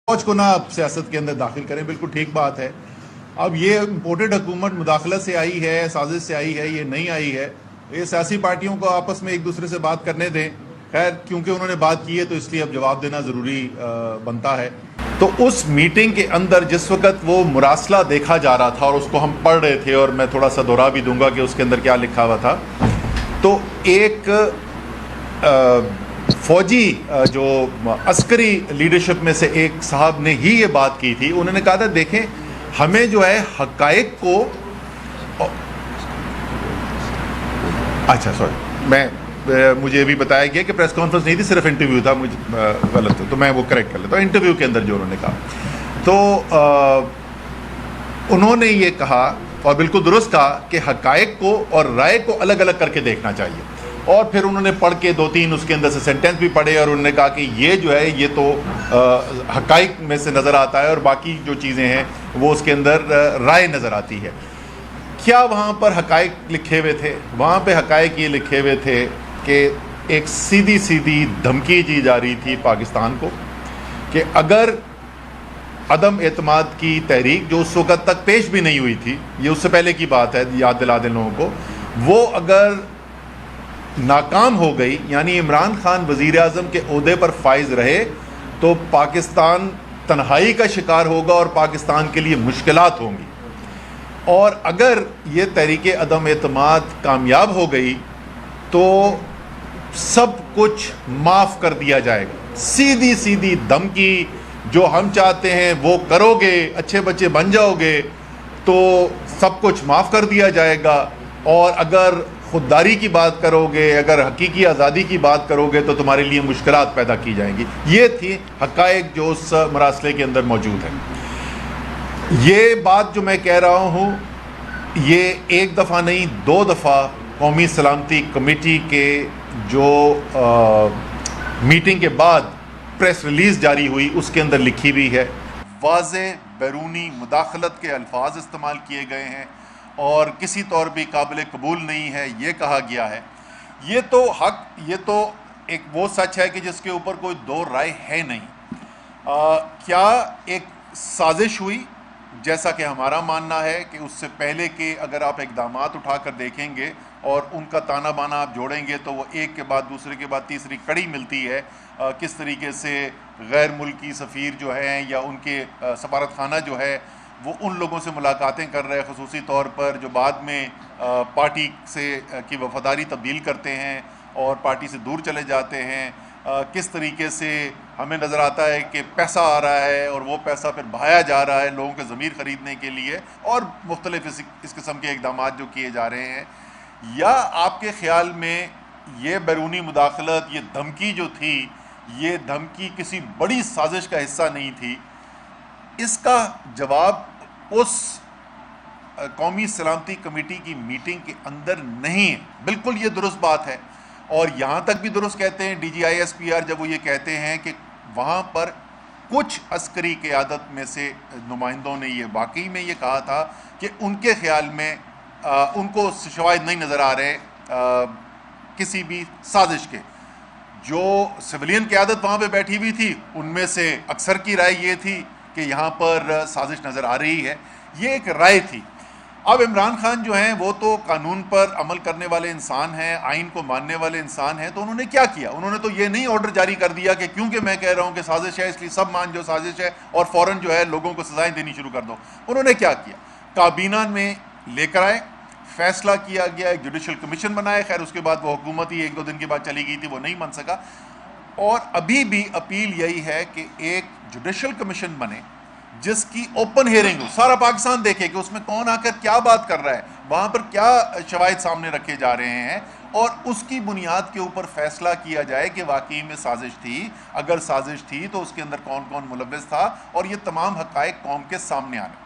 فوج کو نہ آپ سیاست کے اندر داخل کریں، بالکل ٹھیک بات ہے۔ اب یہ امپورٹڈ حکومت مداخلت سے آئی ہے، سازش سے آئی ہے، یہ نہیں آئی ہے، یہ سیاسی پارٹیوں کو آپس میں ایک دوسرے سے بات کرنے دیں۔ خیر کیونکہ انہوں نے بات کی ہے تو اس لیے اب جواب دینا ضروری بنتا ہے۔ تو اس میٹنگ کے اندر جس وقت وہ مراسلہ دیکھا جا رہا تھا اور اس کو ہم پڑھ رہے تھے، اور میں تھوڑا سا دہرا بھی دوں گا کہ اس کے اندر کیا لکھا ہوا تھا، تو ایک فوجی جو عسکری لیڈرشپ میں سے ایک صاحب نے ہی یہ بات کی تھی۔ انہوں نے کہا تھا دیکھیں ہمیں جو ہے حقائق کو، اچھا سوری مجھے بھی بتایا گیا کہ پریس کانفرنس نہیں تھی، صرف انٹرویو تھا، مجھے غلط ہے تو میں وہ کریکٹ کر لیتا ہوں۔ انٹرویو کے اندر جو انہوں نے کہا تو انہوں نے یہ کہا اور بالکل درست کہا کہ حقائق کو اور رائے کو الگ الگ کر کے دیکھنا چاہیے۔ اور پھر انہوں نے پڑھ کے دو تین اس کے اندر سے سینٹنس بھی پڑھے اور انہوں نے کہا کہ یہ جو ہے یہ تو حقائق میں سے نظر آتا ہے اور باقی جو چیزیں ہیں وہ اس کے اندر رائے نظر آتی ہے۔ کیا وہاں پر حقائق لکھے ہوئے تھے؟ وہاں پہ حقائق یہ لکھے ہوئے تھے کہ ایک سیدھی سیدھی دھمکی دی جا رہی تھی پاکستان کو کہ اگر عدم اعتماد کی تحریک جو اس وقت تک پیش بھی نہیں ہوئی تھی، یہ اس سے پہلے کی بات ہے، یاد دلا دیں لوگوں کو، وہ اگر ناکام ہو گئی، یعنی عمران خان وزیر اعظم کے عہدے پر فائز رہے، تو پاکستان تنہائی کا شکار ہوگا اور پاکستان کے لیے مشکلات ہوں گی۔ اور اگر یہ تحریک عدم اعتماد کامیاب ہو گئی تو سب کچھ معاف کر دیا جائے گا۔ سیدھی سیدھی دھمکی، جو ہم چاہتے ہیں وہ کرو گے، اچھے بچے بن جاؤ گے تو سب کچھ معاف کر دیا جائے گا، اور اگر خودداری کی بات کرو گے، اگر حقیقی آزادی کی بات کرو گے تو تمہارے لیے مشکلات پیدا کی جائیں گی۔ یہ تھی حقائق جو اس مراسلے کے اندر موجود ہے۔ یہ بات جو میں کہہ رہا ہوں یہ ایک دفعہ نہیں، دو دفعہ قومی سلامتی کمیٹی کے جو میٹنگ کے بعد پریس ریلیز جاری ہوئی اس کے اندر لکھی ہوئی ہے۔ واضح بیرونی مداخلت کے الفاظ استعمال کیے گئے ہیں اور کسی طور بھی قابل قبول نہیں ہے یہ کہا گیا ہے۔ یہ تو حق، یہ تو ایک وہ سچ ہے کہ جس کے اوپر کوئی دو رائے ہے نہیں۔ کیا ایک سازش ہوئی؟ جیسا کہ ہمارا ماننا ہے کہ اس سے پہلے کہ اگر آپ اقدامات اٹھا کر دیکھیں گے اور ان کا تانا بانا آپ جوڑیں گے تو وہ ایک کے بعد دوسرے کے بعد تیسری کڑی ملتی ہے، کس طریقے سے غیر ملکی سفیر جو ہیں یا ان کے سفارت خانہ جو ہے وہ ان لوگوں سے ملاقاتیں کر رہے ہیں، خصوصی طور پر جو بعد میں پارٹی سے کی وفاداری تبدیل کرتے ہیں اور پارٹی سے دور چلے جاتے ہیں۔ کس طریقے سے ہمیں نظر آتا ہے کہ پیسہ آ رہا ہے اور وہ پیسہ پھر بہایا جا رہا ہے لوگوں کے ضمیر خریدنے کے لیے، اور مختلف اس قسم کے اقدامات جو کیے جا رہے ہیں۔ یا آپ کے خیال میں یہ بیرونی مداخلت، یہ دھمکی جو تھی، یہ دھمکی کسی بڑی سازش کا حصہ نہیں تھی؟ اس کا جواب اس قومی سلامتی کمیٹی کی میٹنگ کے اندر نہیں ہے۔ بالکل یہ درست بات ہے، اور یہاں تک بھی درست کہتے ہیں DGISPR جب وہ یہ کہتے ہیں کہ وہاں پر کچھ عسکری قیادت میں سے نمائندوں نے یہ واقعی میں یہ کہا تھا کہ ان کے خیال میں ان کو شواہد نہیں نظر آ رہے کسی بھی سازش کے۔ جو سویلین قیادت وہاں پہ بیٹھی ہوئی تھی ان میں سے اکثر کی رائے یہ تھی کہ یہاں پر سازش نظر آ رہی ہے، یہ ایک رائے تھی۔ اب عمران خان جو ہیں وہ تو قانون پر عمل کرنے والے انسان ہیں، آئین کو ماننے والے انسان ہیں، تو انہوں نے کیا کیا؟ انہوں نے تو یہ نہیں آرڈر جاری کر دیا کہ کیونکہ میں کہہ رہا ہوں کہ سازش ہے اس لیے سب مان جو سازش ہے اور فوراً جو ہے لوگوں کو سزائیں دینی شروع کر دو۔ انہوں نے کیا کیا؟ کابینہ میں لے کر آئے، فیصلہ کیا گیا، ایک جوڈیشل کمیشن بنائے۔ خیر اس کے بعد وہ حکومت ہی ایک دو دن کے بعد چلی گئی تھی، وہ نہیں بن سکا، اور ابھی بھی اپیل یہی ہے کہ ایک جوڈیشل کمیشن بنے جس کی اوپن ہیئرنگ ہو، سارا پاکستان دیکھے کہ اس میں کون آ کر کیا بات کر رہا ہے، وہاں پر کیا شواہد سامنے رکھے جا رہے ہیں، اور اس کی بنیاد کے اوپر فیصلہ کیا جائے کہ واقعی میں سازش تھی، اگر سازش تھی تو اس کے اندر کون کون ملوث تھا، اور یہ تمام حقائق قوم کے سامنے آنے۔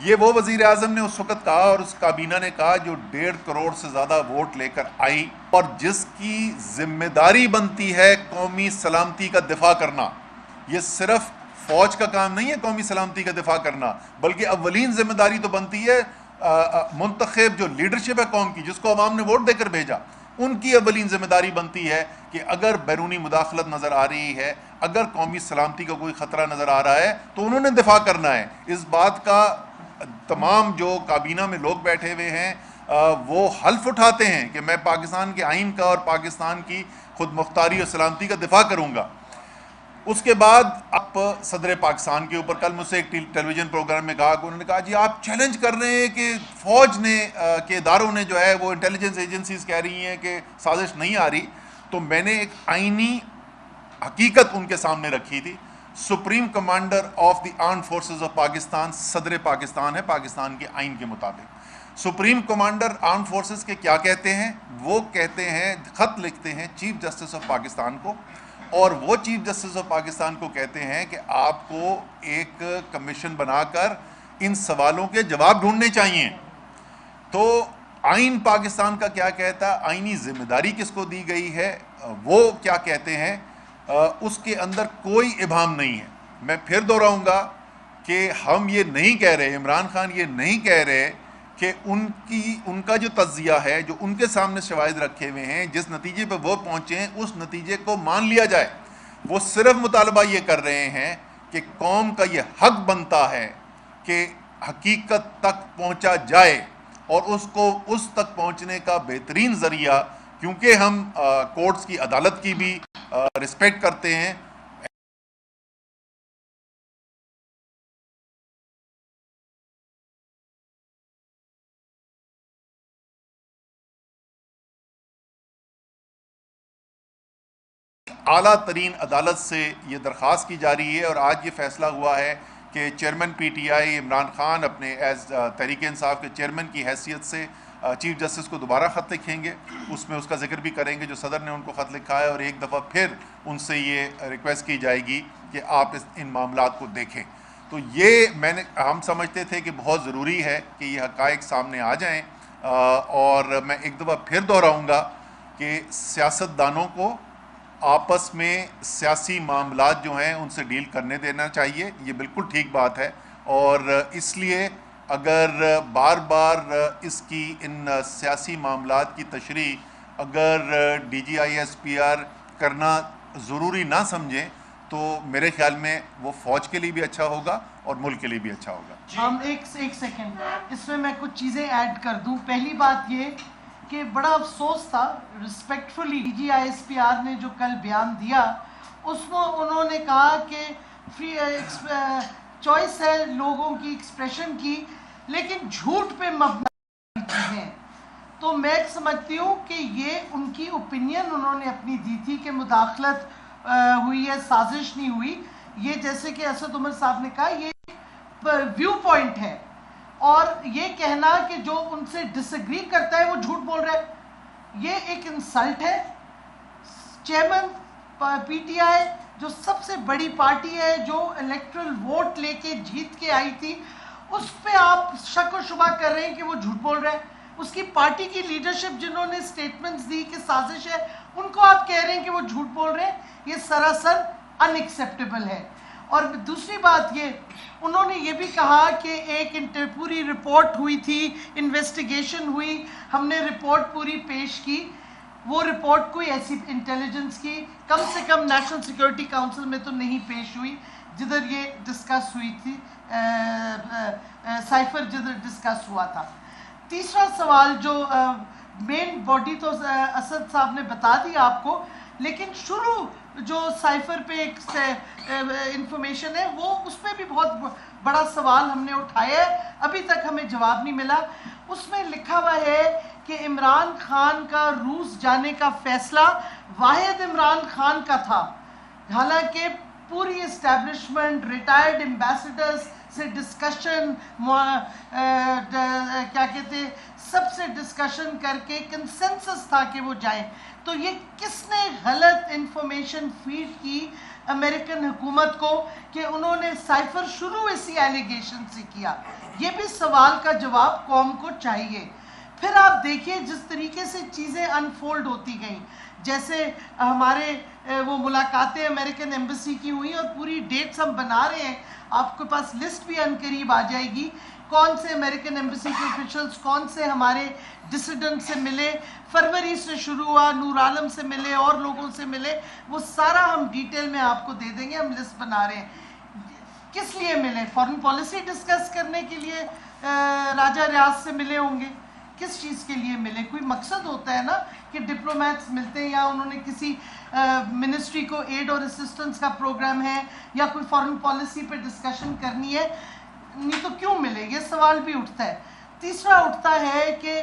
یہ وہ وزیر اعظم نے اس وقت کہا اور اس کابینہ نے کہا جو 1.5 کروڑ سے زیادہ ووٹ لے کر آئی، اور جس کی ذمہ داری بنتی ہے قومی سلامتی کا دفاع کرنا۔ یہ صرف فوج کا کام نہیں ہے قومی سلامتی کا دفاع کرنا، بلکہ اولین ذمہ داری تو بنتی ہے منتخب جو لیڈرشپ ہے قوم کی، جس کو عوام نے ووٹ دے کر بھیجا، ان کی اولین ذمہ داری بنتی ہے کہ اگر بیرونی مداخلت نظر آ رہی ہے، اگر قومی سلامتی کا کوئی خطرہ نظر آ رہا ہے تو انہوں نے دفاع کرنا ہے۔ اس بات کا تمام جو کابینہ میں لوگ بیٹھے ہوئے ہیں وہ حلف اٹھاتے ہیں کہ میں پاکستان کے آئین کا اور پاکستان کی خود مختاری اور سلامتی کا دفاع کروں گا۔ اس کے بعد آپ صدر پاکستان کے اوپر، کل مجھ سے ایک ٹیلی ویژن پروگرام میں کہا کہ انہوں نے کہا جی آپ چیلنج کر رہے ہیں کہ فوج نے کے اداروں نے جو ہے وہ انٹیلیجنس ایجنسیز کہہ رہی ہیں کہ سازش نہیں آ رہی، تو میں نے ایک آئینی حقیقت ان کے سامنے رکھی تھی۔ Supreme commander of the armed forces of Pakistan صدر پاکستان ہے پاکستان کے آئین کے مطابق۔ سپریم کمانڈر آرمڈ فورسز کے کیا کہتے ہیں؟ وہ کہتے ہیں، خط لکھتے ہیں چیف جسٹس آف پاکستان کو، اور وہ چیف جسٹس آف پاکستان کو کہتے ہیں کہ آپ کو ایک کمیشن بنا کر ان سوالوں کے جواب ڈھونڈنے چاہیے۔ تو آئین پاکستان کا کیا کہتا ہے، آئینی ذمہ داری کس کو دی گئی ہے، وہ کیا کہتے ہیں، اس کے اندر کوئی ابہام نہیں ہے۔ میں پھر دہراؤں گا کہ ہم یہ نہیں کہہ رہے، عمران خان یہ نہیں کہہ رہے کہ ان کا جو تجزیہ ہے، جو ان کے سامنے شواہد رکھے ہوئے ہیں، جس نتیجے پہ وہ پہنچے ہیں اس نتیجے کو مان لیا جائے۔ وہ صرف مطالبہ یہ کر رہے ہیں کہ قوم کا یہ حق بنتا ہے کہ حقیقت تک پہنچا جائے، اور اس کو اس تک پہنچنے کا بہترین ذریعہ، کیونکہ ہم کورٹس کی عدالت کی بھی رسپیکٹ کرتے ہیں، اعلیٰ ترین عدالت سے یہ درخواست کی جا رہی ہے، اور آج یہ فیصلہ ہوا ہے کہ chairman P T I Imran Khan اپنے ایز تحریک انصاف کے چیئرمین کی حیثیت سے چیف جسٹس کو دوبارہ خط لکھیں گے، اس میں اس کا ذکر بھی کریں گے جو صدر نے ان کو خط لکھا ہے، اور ایک دفعہ پھر ان سے یہ ریکویسٹ کی جائے گی کہ آپ ان معاملات کو دیکھیں۔ تو یہ ہم سمجھتے تھے کہ بہت ضروری ہے کہ یہ حقائق سامنے آ جائیں، اور میں ایک دفعہ پھر دہراؤں گا کہ سیاستدانوں کو آپس میں سیاسی معاملات جو ہیں ان سے ڈیل کرنے دینا چاہیے، یہ بالکل ٹھیک بات ہے، اور اس لیے اگر بار بار اس کی ان سیاسی معاملات کی تشریح اگر D G I S P R کرنا ضروری نہ سمجھیں تو میرے خیال میں وہ فوج کے لیے بھی اچھا ہوگا اور ملک کے لیے بھی اچھا ہوگا۔ ہم ایک سیکنڈ اس میں کچھ چیزیں ایڈ کر دوں۔ پہلی بات یہ کہ بڑا افسوس تھا، respectfully D G I S P R نے جو کل بیان دیا اس میں انہوں نے کہا کہ فری چوائس ہے لوگوں کی ایکسپریشن کی، لیکن جھوٹ پہ مبنی چیزیں۔ تو میں سمجھتی ہوں کہ یہ ان کی اوپینین انہوں نے اپنی دی تھی کہ مداخلت ہوئی ہے، سازش نہیں ہوئی۔ یہ جیسے کہ اسد عمر صاحب نے کہا یہ ویو پوائنٹ ہے، اور یہ کہنا کہ جو ان سے ڈس ایگری کرتا ہے وہ جھوٹ بول رہا ہے، یہ ایک انسلٹ ہے۔ چیئرمین پی ٹی آئی جو سب سے بڑی پارٹی ہے، جو الیکٹرل ووٹ لے کے جیت کے آئی تھی، اس پہ آپ شک و شبہ کر رہے ہیں کہ وہ جھوٹ بول رہا ہے۔ اس کی پارٹی کی لیڈرشپ جنہوں نے سٹیٹمنٹس دی کہ سازش ہے، ان کو آپ کہہ رہے ہیں کہ وہ جھوٹ بول رہے ہیں، یہ سراسر ان ایکسیپٹیبل ہے۔ اور دوسری بات یہ انہوں نے یہ بھی کہا کہ ایک پوری رپورٹ ہوئی تھی، انویسٹیگیشن ہوئی، ہم نے رپورٹ پوری پیش کی۔ وہ رپورٹ کوئی ایسی انٹیلیجنس کی کم سے کم نیشنل سیکورٹی کاؤنسل میں تو نہیں پیش ہوئی جدھر یہ ڈسکس ہوئی تھی، سائفر جدھر ڈسکس ہوا تھا۔ تیسرا سوال جو مین باڈی تو اسد صاحب نے بتا دیا آپ کو، لیکن شروع جو سائفر پہ ایک انفارمیشن ہے وہ اس پہ بھی بہت بڑا سوال ہم نے اٹھایا ہے، ابھی تک ہمیں جواب نہیں ملا۔ اس میں لکھا ہوا ہے کہ عمران خان کا روس جانے کا فیصلہ واحد عمران خان کا تھا، حالانکہ پوری اسٹیبلشمنٹ، ریٹائرڈ ایمبیسڈرز سے ڈسکشن، کیا کہتے سب سے ڈسکشن کر کے کنسنسس تھا کہ وہ جائیں۔ تو یہ کس نے غلط انفارمیشن فیڈ کی امریکن حکومت کو کہ انہوں نے سائفر شروع اسی ایلیگیشن سے کیا؟ یہ بھی سوال کا جواب قوم کو چاہیے۔ پھر آپ دیکھیے جس طریقے سے چیزیں انفولڈ ہوتی گئیں، جیسے ہمارے وہ ملاقاتیں امریکن ایمبیسی کی ہوئیں اور پوری ڈیٹس ہم بنا رہے ہیں، آپ کے پاس لسٹ بھی ان قریب آ جائے گی، کون سے امریکن ایمبیسی کے آفیشلز کون سے ہمارے ڈسیڈنٹ سے ملے، فروری سے شروع ہوا، نور عالم سے ملے اور لوگوں سے ملے، وہ سارا ہم ڈیٹیل میں آپ کو دے دیں گے. ہم لسٹ بنا رہے ہیں. کس لیے ملے؟ فارن پالیسی ڈسکس کرنے کے لیے راجہ ریاض سے ملے ہوں گے. کس چیز کے لیے ملے؟ کوئی مقصد ہوتا ہے نا کہ ڈپلومیٹس ملتے ہیں، یا انہوں نے کسی منسٹری کو ایڈ اور اسسٹنس کا پروگرام ہے، یا کوئی فارن پالیسی پہ ڈسکشن کرنی ہے، نہیں تو کیوں ملے؟ یہ سوال بھی اٹھتا ہے. تیسرا اٹھتا ہے کہ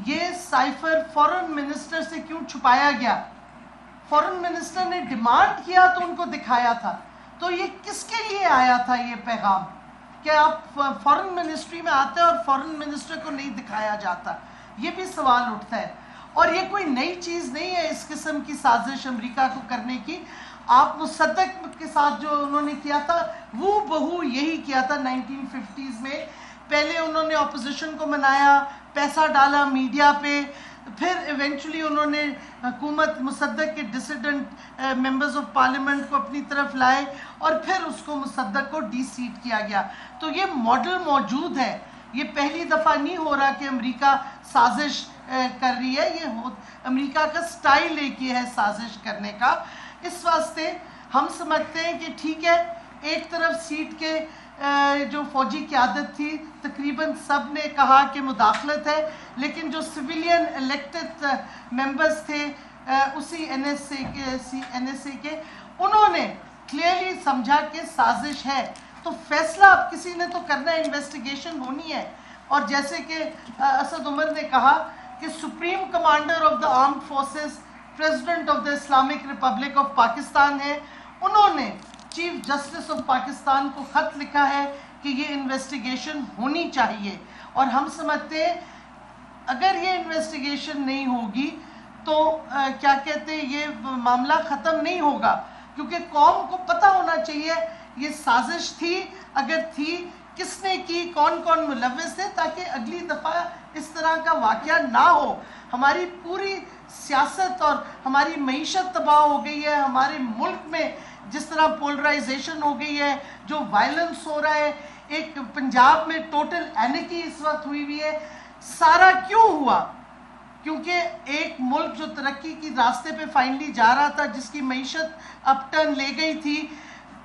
یہ سائفر فارن منسٹر سے کیوں چھپایا گیا؟ فارن منسٹر نے ڈیمانڈ کیا تو ان کو دکھایا تھا. تو یہ کس کے لیے آیا تھا یہ پیغام کہ آپ فارن منسٹری میں آتے ہیں اور فارن منسٹر کو نہیں دکھایا جاتا؟ یہ بھی سوال اٹھتا ہے. اور یہ کوئی نئی چیز نہیں ہے اس قسم کی سازش امریکہ کو کرنے کی. آپ مصدق کے ساتھ جو انہوں نے کیا تھا وہ بہو یہی کیا تھا 1950s میں. پہلے انہوں نے اپوزیشن کو منایا، پیسہ ڈالا میڈیا پہ، پھر ایونچولی انہوں نے حکومت مصدق کے ڈسیڈنٹ ممبرز آف پارلیمنٹ کو اپنی طرف لائے، اور پھر اس کو مصدق کو ڈی سیٹ کیا گیا. تو یہ ماڈل موجود ہے. یہ پہلی دفعہ نہیں ہو رہا کہ امریکہ سازش کر رہی ہے، یہ امریکہ کا سٹائل ایک یہ ہے سازش کرنے کا. اس واسطے ہم سمجھتے ہیں کہ ٹھیک ہے، ایک طرف سیٹ کے جو فوجی قیادت تھی تقریباً سب نے کہا کہ مداخلت ہے، لیکن جو سویلین الیکٹڈ ممبرز تھے اسی این ایس اے کے، انہوں نے کلیئرلی سمجھا کہ سازش ہے. تو فیصلہ اب کسی نے تو کرنا ہے، انویسٹیگیشن ہونی ہے. اور جیسے کہ اسد عمر نے کہا کہ supreme commander of the armed forces president of the Islamic republic of Pakistan ہے، انہوں نے چیف جسٹس آف پاکستان کو خط لکھا ہے کہ یہ انویسٹیگیشن ہونی چاہیے. اور ہم سمجھتے ہیں اگر یہ انویسٹیگیشن نہیں ہوگی تو کیا کہتے ہیں یہ معاملہ ختم نہیں ہوگا، کیونکہ قوم کو پتہ ہونا چاہیے یہ سازش تھی، اگر تھی کس نے کی، کون کون ملوث تھے، تاکہ اگلی دفعہ اس طرح کا واقعہ نہ ہو. ہماری پوری سیاست اور ہماری معیشت تباہ ہو گئی ہے. ہمارے ملک میں جس طرح پولرائزیشن ہو گئی ہے، جو وائلنس ہو رہا ہے، ایک پنجاب میں ٹوٹل اینیکی اس وقت ہوئی ہوئی ہے. سارا کیوں ہوا؟ کیونکہ ایک ملک جو ترقی کی راستے پہ فائنلی جا رہا تھا، جس کی معیشت اپ ٹرن لے گئی تھی.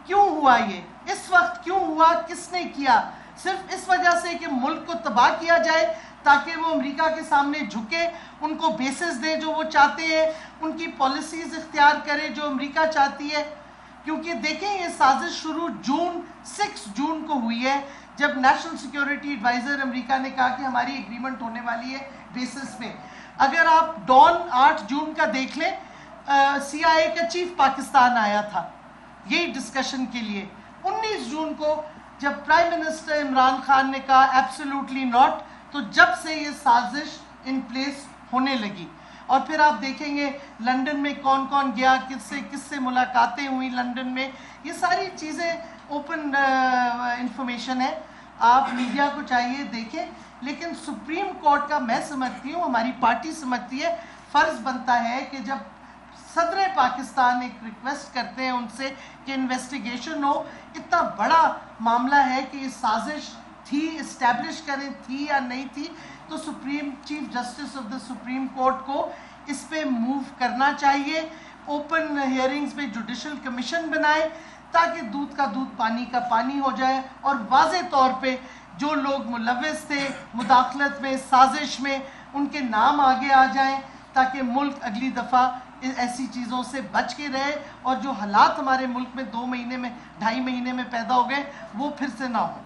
کیوں ہوا یہ؟ اس وقت کیوں ہوا؟ کس نے کیا؟ صرف اس وجہ سے کہ ملک کو تباہ کیا جائے تاکہ وہ امریکہ کے سامنے جھکے، ان کو بیسز دے جو وہ چاہتے ہیں، ان کی پالیسیز اختیار کرے جو امریکہ چاہتی ہے. کیونکہ دیکھیں یہ سازش شروع 6 جون کو ہوئی ہے، جب نیشنل سیکیورٹی ایڈوائزر امریکہ نے کہا کہ ہماری ایگریمنٹ ہونے والی ہے بیسس پہ. اگر آپ ڈان 8 جون کا دیکھ لیں، سی آئی اے کا چیف پاکستان آیا تھا یہی ڈسکشن کے لیے. 19 جون کو جب پرائم منسٹر عمران خان نے کہا ایبسولوٹلی ناٹ، تو جب سے یہ سازش ان پلیس ہونے لگی. اور پھر آپ دیکھیں گے لنڈن میں کون کون گیا، کس سے ملاقاتیں ہوئیں لنڈن میں. یہ ساری چیزیں اوپن انفارمیشن ہے، آپ میڈیا کو چاہیے دیکھیں. لیکن سپریم کورٹ کا میں سمجھتی ہوں، ہماری پارٹی سمجھتی ہے، فرض بنتا ہے کہ جب صدر پاکستان ایک ریکویسٹ کرتے ہیں ان سے کہ انویسٹیگیشن ہو، اتنا بڑا معاملہ ہے کہ یہ سازش تھی، اسٹیبلش کریں تھی یا نہیں تھی، تو chief justice of the supreme court کو اس پہ موو کرنا چاہیے. اوپن ہیئرنگز میں جوڈیشل کمیشن بنائے تاکہ دودھ کا دودھ پانی کا پانی ہو جائے، اور واضح طور پہ جو لوگ ملوث تھے مداخلت میں، سازش میں، ان کے نام آگے آ جائیں تاکہ ملک اگلی دفعہ ایسی چیزوں سے بچ کے رہے، اور جو حالات ہمارے ملک میں 2 مہینے میں 2.5 مہینے میں پیدا ہو گئے وہ پھر سے نہ ہوں.